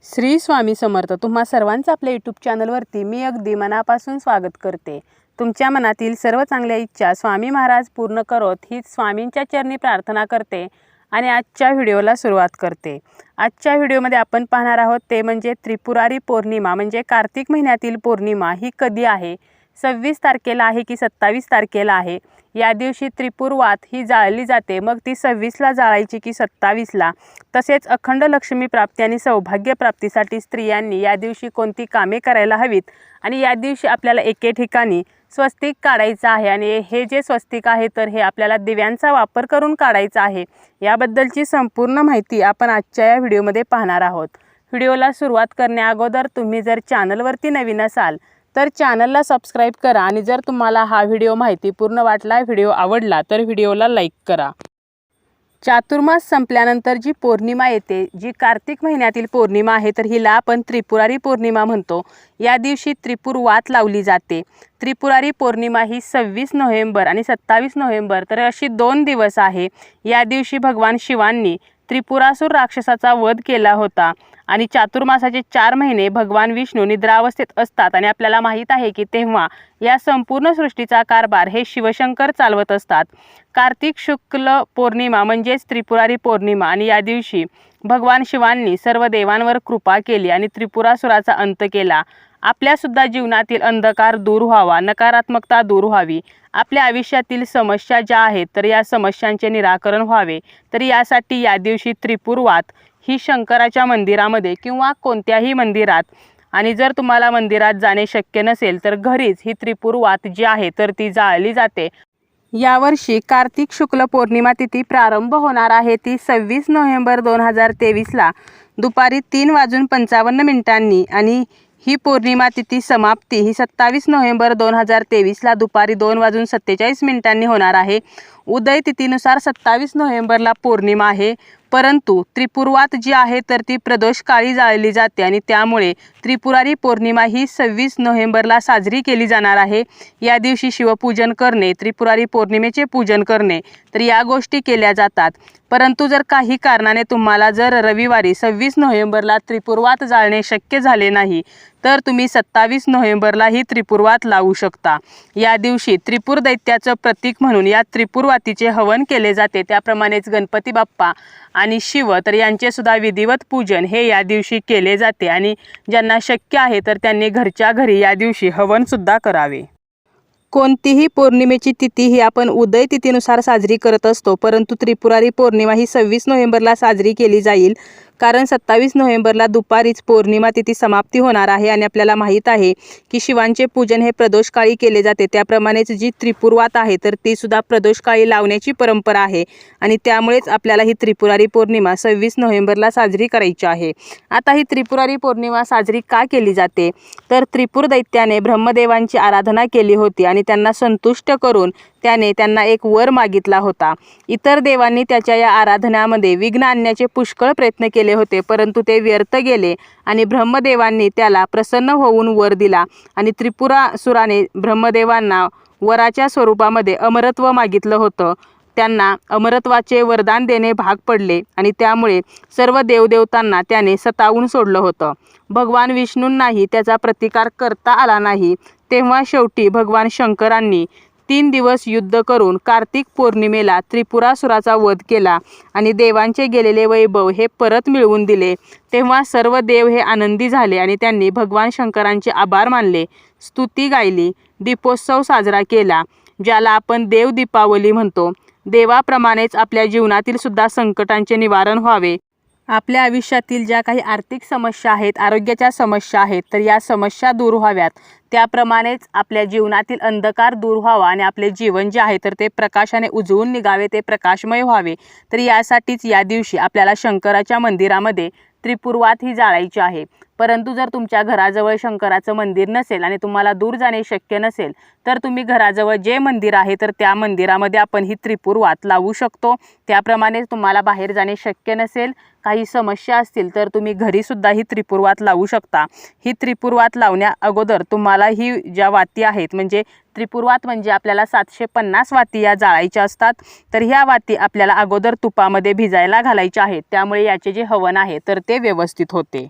श्री स्वामी समर्थ. तुम्हा सर्वांचं आपल्या यूट्यूब चॅनलवरती मी अगदी मनापासून स्वागत करते. तुमच्या मनातील सर्व चांगल्या इच्छा स्वामी महाराज पूर्ण करोत हीच स्वामींच्या चरणी प्रार्थना करते आणि आजच्या व्हिडिओला सुरुवात करते. आजच्या व्हिडिओमध्ये आपण पाहणार आहोत ते म्हणजे त्रिपुरारी पौर्णिमा म्हणजे कार्तिक महिन्यातील पौर्णिमा ही कधी आहे, 26 तारखेला आहे की 27 तारखेला आहे. या दिवशी त्रिपुरवात ही जाळली जाते. मग ती 26ला जाळायची की 27ला. तसेच अखंड लक्ष्मी प्राप्ती आणि सौभाग्य प्राप्तीसाठी स्त्रियांनी या दिवशी कोणती कामे करायला हवीत आणि या दिवशी आपल्याला एके ठिकाणी स्वस्तिक काढायचं आहे आणि हे जे स्वस्तिक आहे तर हे आपल्याला दिव्यांचा वापर करून काढायचं आहे. याबद्दलची संपूर्ण माहिती आपण आजच्या या व्हिडिओमध्ये पाहणार आहोत. व्हिडिओला सुरुवात करण्याअगोदर तुम्ही जर चॅनलवरती नवीन असाल तर चॅनलला सबस्क्राईब करा आणि जर तुम्हाला हा व्हिडिओ माहितीपूर्ण वाटला, व्हिडिओ आवडला तर व्हिडिओला लाईक करा. चातुर्मास संपल्यानंतर जी पौर्णिमा येते, जी कार्तिक महिन्यातील पौर्णिमा आहे तर हिला आपण त्रिपुरारी पौर्णिमा म्हणतो. या दिवशी त्रिपुर वात लावली जाते. त्रिपुरारी पौर्णिमा ही 26 नोव्हेंबर आणि 27 नोव्हेंबर तर अशी 2 दिवस आहे. या दिवशी भगवान शिवांनी त्रिपुरासूर राक्षसाचा वध केला होता आणि चातुर्मासाचे 4 महिने भगवान विष्णू निद्रावस्थेत असतात आणि आपल्याला माहीत आहे की तेव्हा या संपूर्ण सृष्टीचा कारभार हे शिवशंकर चालवत असतात. कार्तिक शुक्ल पौर्णिमा म्हणजेच त्रिपुरारी पौर्णिमा आणि या दिवशी भगवान शिवांनी सर्व देवांवर कृपा केली आणि त्रिपुरासुराचा अंत केला. आपल्यासुद्धा जीवनातील अंधकार दूर व्हावा, नकारात्मकता दूर व्हावी, आपल्या आयुष्यातील समस्या ज्या आहेत तर या समस्यांचे निराकरण व्हावे तर यासाठी या दिवशी त्रिपुरवात ही शंकराच्या मंदिरामध्ये किंवा कोणत्याही मंदिरात आणि जर तुम्हाला मंदिरात जाणे शक्य नसेल तर घरीच ही त्रिपुरवात जी आहे तर ती जाळली जाते. यावर्षी कार्तिक शुक्ल पौर्णिमा तिथी प्रारंभ होणार आहे ती 26 नोव्हेंबर 2023ला दुपारी 3:55 आणि ही पौर्णिमा तिथी समाप्ती ही 27 नोव्हेंबर 2023ला दुपारी 2:47 होणार आहे. उदय तिथीनुसार 27 नोव्हेंबरला पौर्णिमा आहे, परंतु त्रिपुरवात जी आहे तर ती प्रदोषकाळी जाळली जाते आणि त्यामुळे त्रिपुरारी पौर्णिमा ही 26 नोव्हेंबरला साजरी केली जाणार आहे. या दिवशी शिवपूजन करणे, त्रिपुरारी पौर्णिमेचे पूजन करणे तर या गोष्टी केल्या जातात. परंतु जर काही कारणाने तुम्हाला जर रविवारी 26 नोव्हेंबरला त्रिपुरवात जाळणे शक्य झाले नाही तर तुम्ही 27 नोव्हेंबरला ही त्रिपुरवात लावू शकता. या दिवशी त्रिपुर दैत्याचं प्रतीक म्हणून या त्रिपुरवातीचे हवन केले जाते. त्याप्रमाणेच गणपती बाप्पा आणि शिव तर यांचे सुद्धा विधिवत पूजन हे या दिवशी केले जाते आणि ज्यांना शक्य आहे तर त्यांनी घरच्या घरी या दिवशी हवन सुद्धा करावे. कोणतीही पौर्णिमेची तिथी ही आपण उदय तिथीनुसार साजरी करत असतो, परंतु त्रिपुरारी पौर्णिमा ही 26 नोव्हेंबरला साजरी केली जाईल कारण 27 नोव्हेंबरला दुपारीच पौर्णिमा तिथी समाप्ती होणार आहे आणि आपल्याला माहीत आहे की शिवांचे पूजन हे प्रदोषकाळी केले जाते. त्याप्रमाणेच जी त्रिपुरवात आहे तर ती सुद्धा प्रदोषकाळी लावण्याची परंपरा आहे आणि त्यामुळेच आपल्याला ही त्रिपुरारी पौर्णिमा 26 नोव्हेंबरला साजरी करायची आहे. आता ही त्रिपुरारी पौर्णिमा साजरी का केली जाते तर त्रिपुर दैत्याने ब्रह्मदेवांची आराधना केली होती आणि त्यांना संतुष्ट करून त्याने त्यांना एक वर मागितला होता. इतर देवांनी त्याच्या या आराधनामध्ये विघ्न आणण्याचे पुष्कळ प्रयत्न केले होते, परंतु ते व्यर्थ गेले आणि ब्रह्मदेवांनी त्याला प्रसन्न होऊन वर दिला आणि त्रिपुरासुराने ब्रह्मदेवांना वराच्या स्वरूपामध्ये अमरत्व मागितलं होतं. त्यांना अमरत्वाचे वरदान देणे भाग पडले आणि त्यामुळे सर्व देवदेवतांना त्याने सतावून सोडलं होतं. भगवान विष्णूंनाही त्याचा प्रतिकार करता आला नाही. तेव्हा शेवटी भगवान शंकरांनी 3 दिवस युद्ध करून कार्तिक पौर्णिमेला त्रिपुरासुराचा वध केला आणि देवांचे गेलेले वैभव हे परत मिळवून दिले. तेव्हा सर्व देव हे आनंदी झाले आणि त्यांनी भगवान शंकरांचे आभार मानले, स्तुती गायली, दीपोत्सव साजरा केला ज्याला आपण देव दीपावली म्हणतो. देवाप्रमाणेच आपल्या जीवनातील सुद्धा संकटांचे निवारण व्हावे, आपल्या आयुष्यातील ज्या काही आर्थिक समस्या आहेत, आरोग्याच्या समस्या आहेत तर या समस्या दूर व्हाव्यात, त्याप्रमाणेच आपल्या जीवनातील अंधकार दूर व्हावा आणि आपले जीवन जे आहे तर ते प्रकाशाने उजळून निघावे, ते प्रकाशमय व्हावे तर यासाठीच या दिवशी आपल्याला शंकराच्या मंदिरामध्ये त्रिपुरवात ही जाळायची आहे. परंतु जर तुमच्या घराजवळ शंकराचं मंदिर नसेल आणि तुम्हाला दूर जाणे शक्य नसेल तर तुम्ही घराजवळ जे मंदिर आहे तर त्या मंदिरामध्ये आपण ही त्रिपुरवात लावू शकतो. त्याप्रमाणे तुम्हाला बाहेर जाणे शक्य नसेल, काही समस्या असतील तर तुम्ही घरी सुद्धा ही त्रिपुरवात लावू शकता. ही त्रिपुरवात लावण्या अगोदर तुम्हाला ही ज्या वाती आहेत म्हणजे त्रिपुरवात म्हणजे आपल्याला 750 वाती या जाळायच्या असतात. तर ह्या वाती आपल्याला अगोदर तुपामध्ये भिजायला घालायच्या आहेत, त्यामुळे याचे जे हवन आहे तर ते व्यवस्थित होते.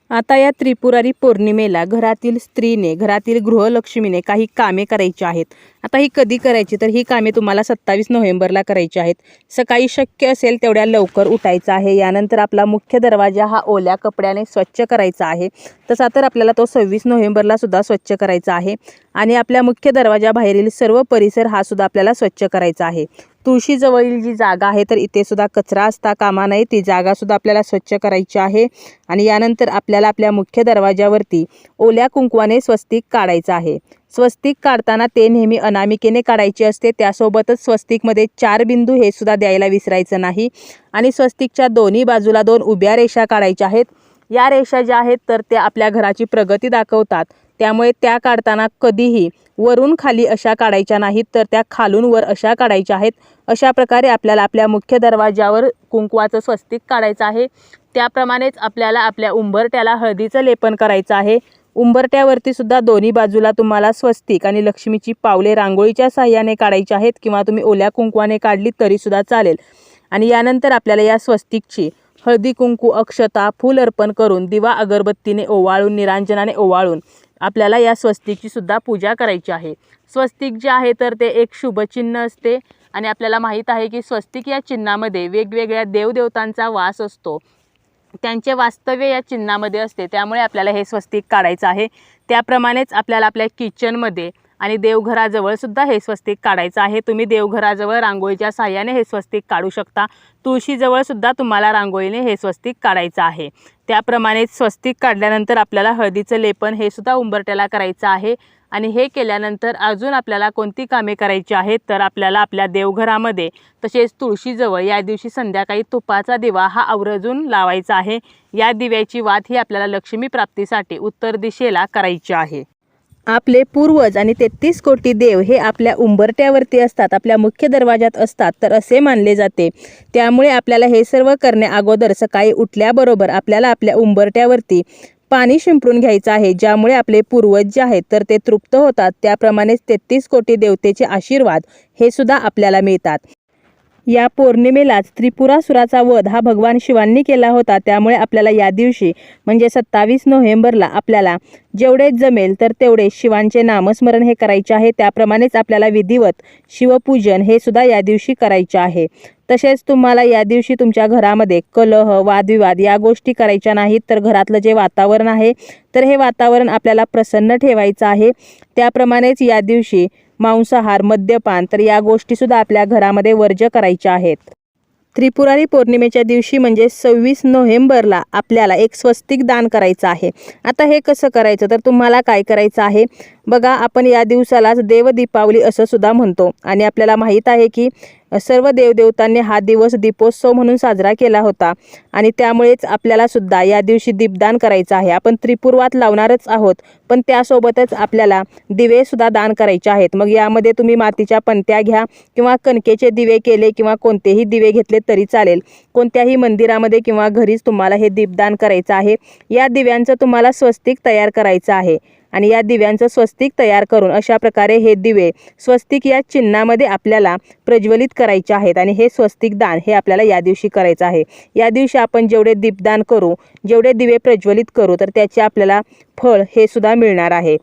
आता या त्रिपुरारी पौर्णिमेला घरातील स्त्रीने, घरातील गृहलक्ष्मीने काही कामे करायची आहेत. आता ही कधी करायची, तर ही कामे तुम्हाला 27 नोव्हेंबरला करायची आहेत. सकाळी शक्य असेल तेवढ्या लवकर उठायचं आहे. यानंतर आपला मुख्य दरवाजा हा ओल्या कपड्याने स्वच्छ करायचा आहे. तसा तर आपल्याला तो 26 नोव्हेंबरला सुद्धा स्वच्छ करायचा आहे. आणि आपल्या मुख्य दरवाजाबाहेरील सर्व परिसर हा सुद्धा आपल्याला स्वच्छ करायचा आहे. तुळशीजवळील जी जागा आहे, तर इथे सुद्धा कचरा असता कामा नये. ती जागा सुद्धा आपल्याला स्वच्छ करायची आहे. आणि यानंतर आपल्याला आपल्या मुख्य दरवाजावरती ओल्या कुंकवाने स्वस्तिक काढायचं आहे. स्वस्तिक काढताना ते नेहमी अनामिकेने काढायचे असते. त्यासोबतच स्वस्तिकमध्ये 4 बिंदू हे सुद्धा द्यायला विसरायचं नाही. आणि स्वस्तिकच्या दोन्ही बाजूला 2 उभ्या रेषा काढायच्या आहेत. या रेषा ज्या आहेत, तर त्या आपल्या घराची प्रगती दाखवतात. त्यामुळे त्या काढताना कधीही वरून खाली अशा काढायच्या नाहीत, तर त्या खालून वर अशा काढायच्या आहेत. अशा प्रकारे आपल्याला आपल्या मुख्य दरवाजावर कुंकवाचं स्वस्तिक काढायचं आहे. त्याप्रमाणेच आपल्याला आपल्या उंबरट्याला हळदीचं लेपन करायचं आहे. उंबरट्यावरती सुद्धा दोन्ही बाजूला तुम्हाला स्वस्तिक आणि लक्ष्मीची पावले रांगोळीच्या साह्याने काढायची आहेत, किंवा तुम्ही ओल्या कुंकवाने काढली तरी सुद्धा चालेल. आणि यानंतर आपल्याला या स्वस्तिकची हळदी कुंकू, अक्षता, फूल अर्पण करून, दिवा अगरबत्तीने ओवाळून, निरांजनाने ओवाळून आपल्याला या स्वस्तिकची सुद्धा पूजा करायची आहे. स्वस्तिक जे आहे, तर ते एक शुभचिन्ह असते. आणि आपल्याला माहीत आहे की स्वस्तिक या चिन्हामध्ये वेगवेगळ्या देवदेवतांचा वास असतो. त्यांचे वास्तव्य या चिन्हामध्ये असते. त्यामुळे आपल्याला हे स्वस्तिक काढायचं आहे. त्याप्रमाणेच आपल्याला आपल्या किचनमध्ये आणि देवघराजवळ सुद्धा हे स्वस्तिक काढायचं आहे. तुम्ही देवघराजवळ रांगोळीच्या साह्याने हे स्वस्तिक काढू शकता. तुळशीजवळ सुद्धा तुम्हाला रांगोळीने हे स्वस्तिक काढायचं आहे. त्याप्रमाणेच स्वस्तिक काढल्यानंतर आपल्याला हळदीचं लेपन हे सुद्धा उंबरट्याला करायचं आहे. आणि हे केल्यानंतर अजून आपल्याला कोणती कामे करायची आहेत, तर आपल्याला आपल्या देवघरामध्ये तसेच तुळशीजवळ या दिवशी संध्याकाळी तुपाचा दिवा हा आवर्जून लावायचा आहे. या दिव्याची वात ही आपल्याला लक्ष्मी प्राप्तीसाठी उत्तर दिशेला करायची आहे. आपले पूर्वज आणि 33 कोटी देव हे आपल्या उंबरट्यावरती असतात, आपल्या मुख्य दरवाजात असतात, तर असे मानले जाते. त्यामुळे आपल्याला हे सर्व करण्या अगोदर सकाळी उठल्याबरोबर आपल्याला आपल्या उंबरट्यावरती पाणी शिंपडून घ्यायचं आहे, ज्यामुळे आपले पूर्वज जे आहेत, तर ते तृप्त होतात. त्याप्रमाणेच 33 कोटी देवतेचे आशीर्वाद हे सुद्धा आपल्याला मिळतात. या पौर्णिमेलाच त्रिपुरासुराचा वध हा भगवान शिवांनी केला होता. त्यामुळे आपल्याला या दिवशी म्हणजे 27 नोव्हेंबरला आपल्याला जेवढे जमेल तर तेवढे शिवांचे नामस्मरण हे करायचे आहे. त्याप्रमाणेच आपल्याला विधिवत शिवपूजन हे सुद्धा या दिवशी करायचे आहे. तसेच तुम्हाला या दिवशी तुमच्या घरामध्ये कलह, वादविवाद या गोष्टी करायच्या नाहीत. तर घरातलं जे वातावरण आहे, तर हे वातावरण आपल्याला प्रसन्न ठेवायचं आहे. त्याप्रमाणेच या दिवशी मांसाहार, मद्यपान, तर या गोष्टीसुद्धा आपल्या घरामध्ये वर्ज्य करायच्या आहेत. त्रिपुरारी पौर्णिमेच्या दिवशी म्हणजे 26 नोव्हेंबरला आपल्याला एक स्वस्तिक दान करायचं आहे. आता हे कसं करायचं, तर तुम्हाला काय करायचं आहे बघा. आपण या दिवसालाच देव दीपावली असं सुद्धा म्हणतो. आणि आपल्याला माहीत आहे की सर्व देवदेवतांनी हा दिवस दीपोत्सव म्हणून साजरा केला होता. आणि त्यामुळेच आपल्याला सुद्धा या दिवशी दीपदान करायचं आहे. आपण त्रिपुरवात लावणारच आहोत, पण त्यासोबतच आपल्याला दिवे सुद्धा दान करायचे आहेत. मग यामध्ये तुम्ही मातीच्या पंत्या घ्या, किंवा कणकेचे दिवे केले, किंवा कोणतेही दिवे घेतले तरी चालेल. कोणत्याही मंदिरामध्ये किंवा घरीच तुम्हाला हे दीपदान करायचं आहे. या दिव्यांचं तुम्हाला स्वस्तिक तयार करायचं आहे. आणि या दिव्यांचं स्वस्तिक तयार करून अशा प्रकारे हे दिवे स्वस्तिक या चिन्हामध्ये आपल्याला प्रज्वलित करायचे आहेत. आणि हे स्वस्तिक दान हे आपल्याला या दिवशी करायचं आहे. या दिवशी आपण जेवढे दीपदान करू, जेवढे दिवे प्रज्वलित करू, तर त्याचे आपल्याला फळ हे सुद्धा मिळणार आहे.